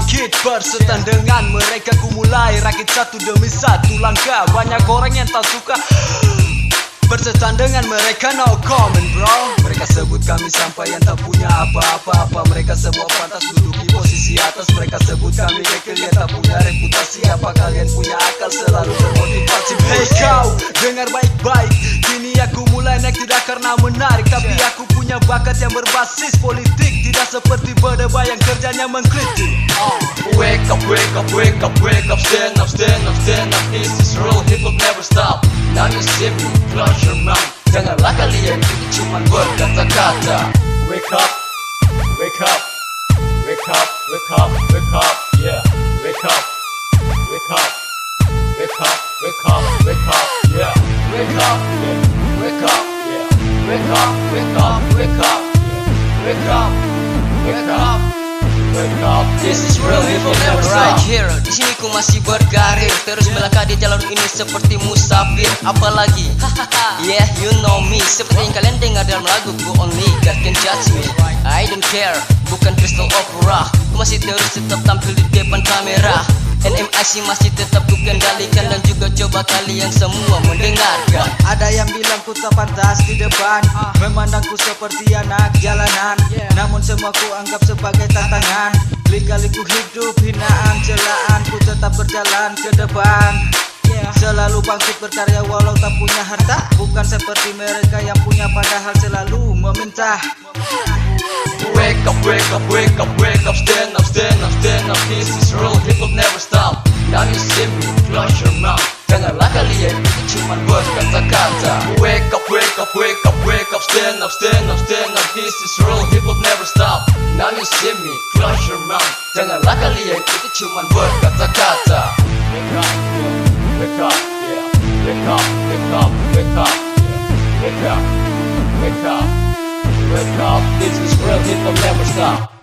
bangkit bersetan dengan mereka. Ku mulai rakit satu demi satu langkah. Banyak orang yang tak suka bersetan dengan mereka, no comment bro. Mereka sebut kami sampai yang tak punya apa-apa. Mereka semua pantas duduki posisi atas. Mereka sebut kami dekil yang tak punya reputasi. Apa kalian punya akal selalu termotivasi? Hey kau, dengar baik-baik. Kini aku mulai naik tidak karena menarik, tapi aku punya bakat yang berbasis politik. Tidak seperti berdeba yang kerjanya mengkritik. Wake up, wake up, wake up, wake up. Stand up, stand up, stand up. This is real, hip hop never stop. Now you see me, close your mouth. Janganlah kalian itu cuman berkata-kata. Wake up, wake up, wake up, wake up, wake up, yeah. Wake up, wake up, wake up, wake up, wake up, yeah. Wake up, yeah. Wake up, yeah. Wake up, wake up, wake up, yeah. Wake up, wake up. Wake up, this is real hip hop never Right stop. here, di sini ku masih berkarir, terus melangkah di jalur ini seperti musafir. Apalagi, yeah you know me, seperti yang kalian dengar dalam laguku. Only God can judge me, I don't care. Bukan crystal opera, ku masih terus tetap tampil di depan kamera. NMIC masih tetap ku kendalikan, dan juga coba kalian semua mendengarkan. Ada yang bilang ku tak pantas di depan, memandangku seperti anak jalanan. Namun semua ku anggap sebagai tantangan. Lika-liku hidup, hinaan, celaan, ku tetap berjalan ke depan. Selalu bangkit berkarya walau tak punya harta. Bukan seperti mereka yang punya padahal selalu meminta. Wake up, wake up, wake up, wake up. Stand up, stand up, stand up. This is real, hip hop never stop. Now you see me, close your mouth. Janganlah kalian itu cuman berkata-kata. Wake up, wake up, wake up, wake up. Stand up, stand up, stand up. This is real, hip hop never stop. Now you see me, close your mouth. Janganlah kalian itu cuman berkata-kata. Wake up, yeah. Wake up, yeah. Wake up, wake up, wake up, yeah. Wake up, wake up, wake up. This is real, hip hop never stop.